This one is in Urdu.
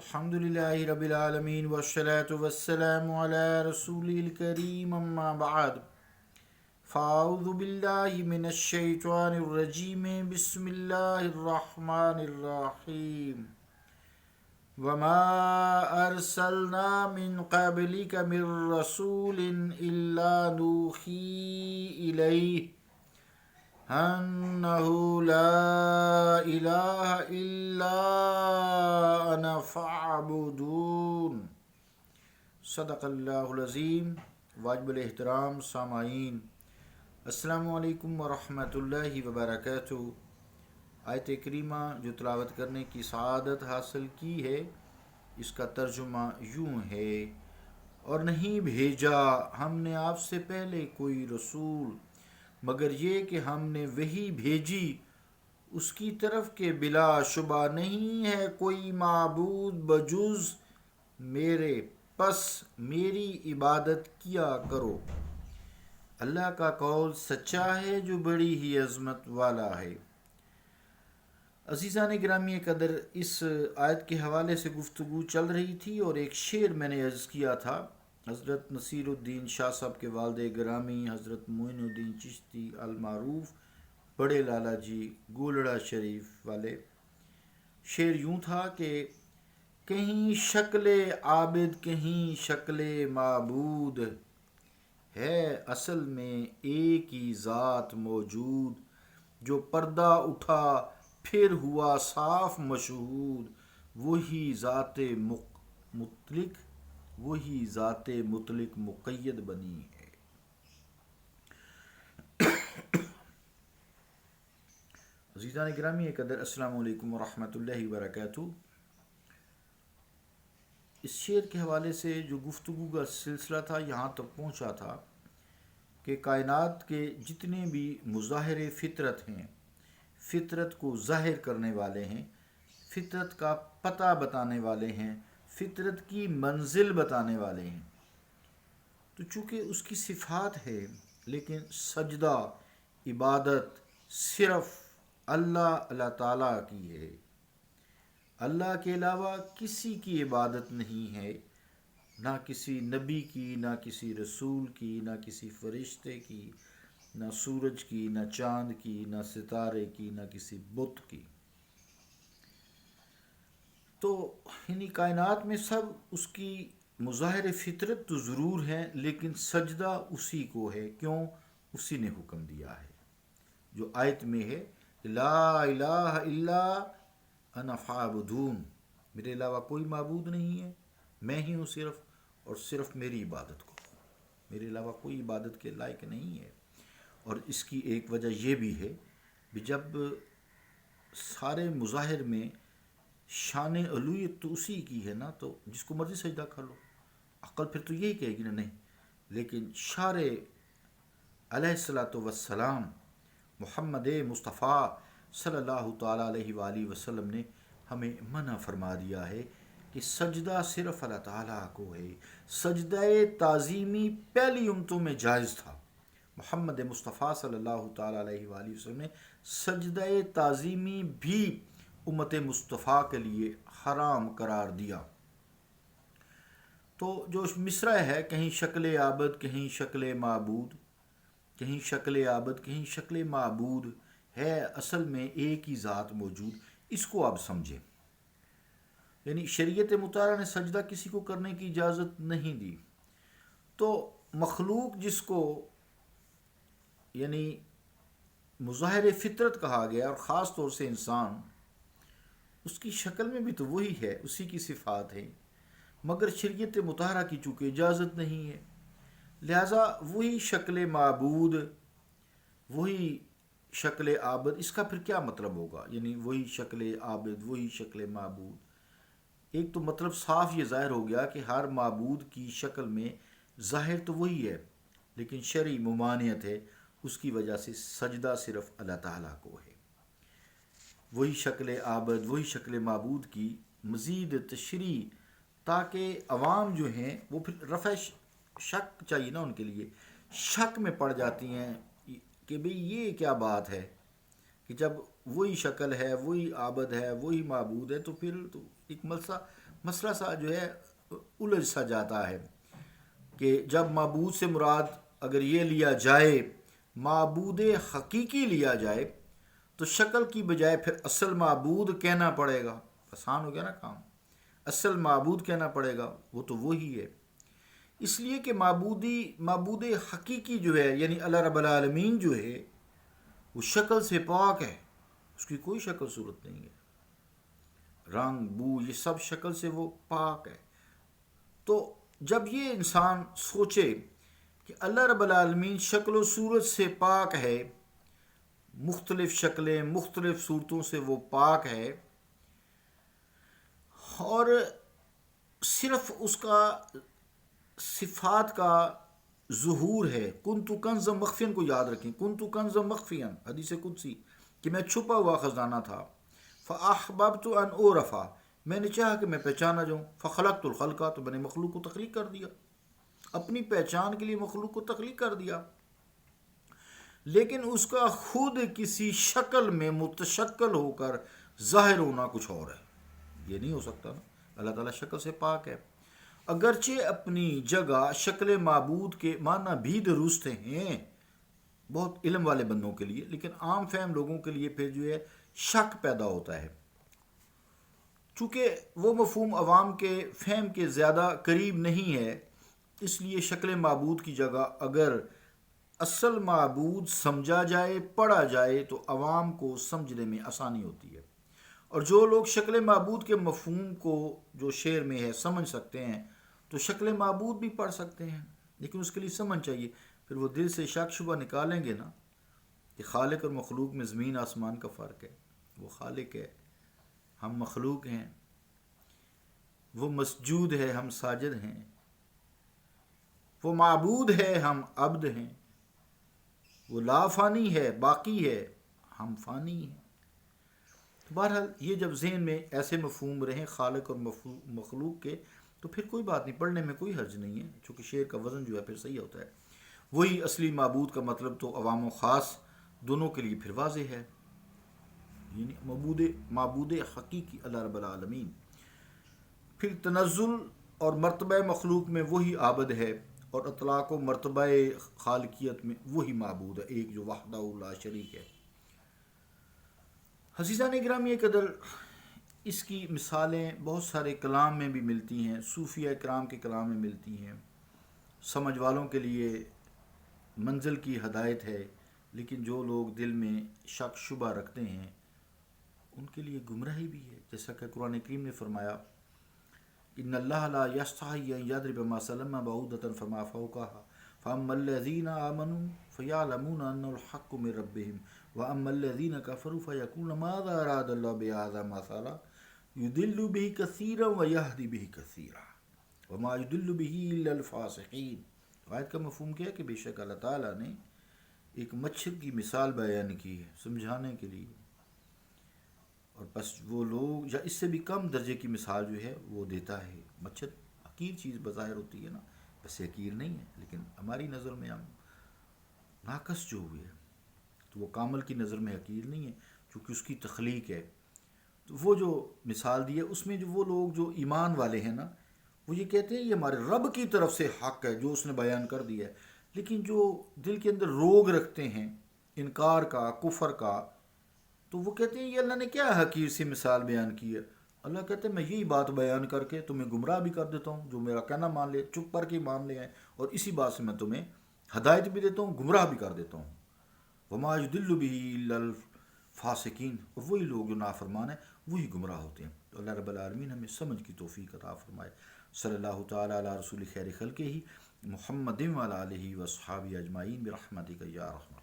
الحمدللہ رب العالمین والصلاة والسلام علی رسول الکریم اما بعد فاعوذ باللہ من الشیطان الرجیم بسم اللہ الرحمن الرحیم وما ارسلنا من قبلک من رسول الا نوحی الیہ انه لا الہ الا انا فاعبدون۔ صدق اللہ العظیم۔ واجب الاحترام سامعین، السلام علیکم ورحمۃ اللہ وبرکاتہ۔ آیت کریمہ جو تلاوت کرنے کی سعادت حاصل کی ہے، اس کا ترجمہ یوں ہے: اور نہیں بھیجا ہم نے آپ سے پہلے کوئی رسول مگر یہ کہ ہم نے وحی بھیجی اس کی طرف کہ بلا شبہ نہیں ہے کوئی معبود بجز میرے، پس میری عبادت کیا کرو۔ اللہ کا قول سچا ہے جو بڑی ہی عظمت والا ہے۔ عزیزان گرامی قدر، اس آیت کے حوالے سے گفتگو چل رہی تھی اور ایک شعر میں نے عرض کیا تھا، حضرت نصیر الدین شاہ صاحب کے والد گرامی حضرت معین الدین چشتی المعروف بڑے لالا جی گولڑا شریف والے۔ شعر یوں تھا کہ کہیں شکل عابد کہیں شکل معبود، ہے اصل میں ایک ہی ذات موجود، جو پردہ اٹھا پھر ہوا صاف مشہود، وہی ذات مطلق مقید بنی ہے۔ عزیزان گرامی قدر، السلام علیکم ورحمۃ اللہ وبرکاتہ۔ اس شعر کے حوالے سے جو گفتگو کا سلسلہ تھا، یہاں تک پہنچا تھا کہ کائنات کے جتنے بھی مظاہر فطرت ہیں، فطرت کو ظاہر کرنے والے ہیں، فطرت کا پتہ بتانے والے ہیں، فطرت کی منزل بتانے والے ہیں، تو چونکہ اس کی صفات ہے، لیکن سجدہ عبادت صرف اللہ تعالیٰ کی ہے۔ اللہ کے علاوہ کسی کی عبادت نہیں ہے، نہ کسی نبی کی، نہ کسی رسول کی، نہ کسی فرشتے کی، نہ سورج کی، نہ چاند کی، نہ ستارے کی، نہ کسی بت کی۔ تو یعنی کائنات میں سب اس کی مظاہر فطرت تو ضرور ہے، لیکن سجدہ اسی کو ہے۔ کیوں؟ اسی نے حکم دیا ہے، جو آیت میں ہے، لا الہ الا انا فاعبدون، میرے علاوہ کوئی معبود نہیں ہے، میں ہی ہوں صرف، اور صرف میری عبادت کو، میرے علاوہ کوئی عبادت کے لائق نہیں ہے۔ اور اس کی ایک وجہ یہ بھی ہے کہ جب سارے مظاہر میں شان علویت تو اسی کی ہے نا، تو جس کو مرضی سجدہ کر لو، عقل پھر تو یہی کہے گی نا نہیں۔ لیکن شارع علیہ الصلاۃ والسلام محمد مصطفیٰ صلی اللہ تعالیٰ علیہ وآلہ وسلم نے ہمیں منع فرما دیا ہے کہ سجدہ صرف اللہ تعالیٰ کو ہے۔ سجدہ تعظیمی پہلی امتوں میں جائز تھا، محمد مصطفیٰ صلی اللہ تعالیٰ علیہ وآلہ وسلم نے سجدہ تعظیمی بھی امت مصطفیٰ کے لیے حرام قرار دیا۔ تو جو مصرع ہے، کہیں شکل عابد کہیں شکل معبود، کہیں شکل عابد کہیں شکل معبود، ہے اصل میں ایک ہی ذات موجود، اس کو آپ سمجھیں۔ یعنی شریعت مطہرہ نے سجدہ کسی کو کرنے کی اجازت نہیں دی، تو مخلوق جس کو یعنی مظاہر فطرت کہا گیا، اور خاص طور سے انسان، اس کی شکل میں بھی تو وہی ہے، اسی کی صفات ہیں، مگر شریعت مطہرہ کی چونکہ اجازت نہیں ہے، لہٰذا وہی شکل معبود، وہی شکل عابد، اس کا پھر کیا مطلب ہوگا؟ یعنی وہی شکل عابد وہی شکل معبود، ایک تو مطلب صاف یہ ظاہر ہو گیا کہ ہر معبود کی شکل میں ظاہر تو وہی ہے، لیکن شرعی ممانعت ہے، اس کی وجہ سے سجدہ صرف اللہ تعالیٰ کو ہے۔ وہی شکل عابد وہی شکل معبود کی مزید تشریح، تاکہ عوام جو ہیں وہ پھر رفع شک چاہیے نا، ان کے لیے شک میں پڑ جاتی ہیں کہ بھئی یہ کیا بات ہے کہ جب وہی شکل ہے، وہی عابد ہے، وہی معبود ہے، تو پھر تو ایک مسئلہ سا جو ہے الجھ سا جاتا ہے کہ جب معبود سے مراد اگر یہ لیا جائے، معبود حقیقی لیا جائے، تو شکل کی بجائے پھر اصل معبود کہنا پڑے گا. آسان ہو گیا نا کام. اصل معبود کہنا پڑے گا، وہ تو وہی ہے. اس لیے کہ معبود حقیقی جو ہے یعنی اللہ رب العالمین جو ہے وہ شکل سے پاک ہے، اس کی کوئی شکل صورت نہیں ہے، رنگ بو یہ سب شکل سے وہ پاک ہے. تو جب یہ انسان سوچے کہ اللہ رب العالمین شکل و صورت سے پاک ہے، مختلف شکلیں مختلف صورتوں سے وہ پاک ہے، اور صرف اس کا صفات کا ظہور ہے. کنتو کنزا مخفین کو یاد رکھیں، کنتو کنزا مخفین حدیث قدسی کہ میں چھپا ہوا خزانہ تھا. فاحببت ان اعرفا میں نے چاہا کہ میں پہچانا جاؤں. فخلقت الخلقہ تو میں نے مخلوق کو تخلیق کر دیا، اپنی پہچان کے لیے مخلوق کو تخلیق کر دیا. لیکن اس کا خود کسی شکل میں متشکل ہو کر ظاہر ہونا کچھ اور ہے، یہ نہیں ہو سکتا نا. اللہ تعالیٰ شکل سے پاک ہے، اگرچہ اپنی جگہ شکل معبود کے معنی بھی درست ہیں بہت علم والے بندوں کے لیے، لیکن عام فہم لوگوں کے لیے پھر جو ہے شک پیدا ہوتا ہے. چونکہ وہ مفہوم عوام کے فہم کے زیادہ قریب نہیں ہے، اس لیے شکل معبود کی جگہ اگر اصل معبود سمجھا جائے پڑھا جائے تو عوام کو سمجھنے میں آسانی ہوتی ہے. اور جو لوگ شکل معبود کے مفہوم کو جو شعر میں ہے سمجھ سکتے ہیں تو شکل معبود بھی پڑھ سکتے ہیں، لیکن اس کے لیے سمجھ چاہیے. پھر وہ دل سے شک شبہ نکالیں گے نا کہ خالق اور مخلوق میں زمین آسمان کا فرق ہے. وہ خالق ہے، ہم مخلوق ہیں. وہ مسجود ہے، ہم ساجد ہیں. وہ معبود ہے، ہم عبد ہیں. وہ لا فانی ہے، باقی ہے، ہم فانی ہیں. بہرحال یہ جب ذہن میں ایسے مفہوم رہیں خالق اور مخلوق کے تو پھر کوئی بات نہیں، پڑھنے میں کوئی حرج نہیں ہے، چونکہ شعر کا وزن جو ہے پھر صحیح ہوتا ہے. وہی اصلی معبود کا مطلب تو عوام و خاص دونوں کے لیے پھر واضح ہے، یعنی معبود حقیقی اللہ رب العالمین. پھر تنزل اور مرتبہ مخلوق میں وہی عابد ہے، اور اطلاق و مرتبہ خالقیت میں وہی معبود ہے، ایک جو وحدہ لا شریک ہے. عزیزان گرامی قدر اس کی مثالیں بہت سارے کلام میں بھی ملتی ہیں، صوفیہ کرام کے کلام میں ملتی ہیں. سمجھ والوں کے لیے منزل کی ہدایت ہے، لیکن جو لوگ دل میں شک شبہ رکھتے ہیں ان کے لیے گمراہی بھی ہے. جیسا کہ قرآن کریم نے فرمایا ان اللہ لا یستحی ان یضرب مثلا بعوضۃ فما فوقها فاما الذین آمنوا فیعلمون ان الحق من ربهم واما الذین کفروا فیقولون ماذا اراد اللہ بهذا مثلا یضل به کثیرا ویہدی به کثیرا وما یضل به الا الفاسقین. آیت کا مفہوم کیا ہے کہ بے شک اللہ تعالیٰ نے ایک مچھر کی مثال بیان کی ہے سمجھانے کے لیے، اور بس وہ لوگ یا اس سے بھی کم درجے کی مثال جو ہے وہ دیتا ہے. مچھر حقیر چیز بظاہر ہوتی ہے نا، بس حقیر نہیں ہے، لیکن ہماری نظر میں ہم ناقص جو ہوئے ہے تو وہ کامل کی نظر میں حقیر نہیں ہے چونکہ اس کی تخلیق ہے. تو وہ جو مثال دی ہے اس میں جو وہ لوگ جو ایمان والے ہیں نا وہ یہ کہتے ہیں یہ ہمارے رب کی طرف سے حق ہے جو اس نے بیان کر دیا ہے، لیکن جو دل کے اندر روگ رکھتے ہیں انکار کا کفر کا تو وہ کہتے ہیں یہ اللہ نے کیا حقیر سی مثال بیان کی ہے. اللہ کہتے ہیں میں یہی بات بیان کر کے تمہیں گمراہ بھی کر دیتا ہوں، جو میرا کہنا مان لے چپ کر کے مان لے ہیں، اور اسی بات سے میں تمہیں ہدایت بھی دیتا ہوں گمراہ بھی کر دیتا ہوں. وما یضل به الا الفاسقین، اور وہی لوگ جو نافرمان ہیں وہی گمراہ ہوتے ہیں. تو اللہ رب العالمین ہمیں سمجھ کی توفیق عطا فرمائے. صلی اللہ تعالی علی رسول خیر خلقہ محمد وعلی آلہ وصحابہ اجمعین برحمتک یا رحمۃ.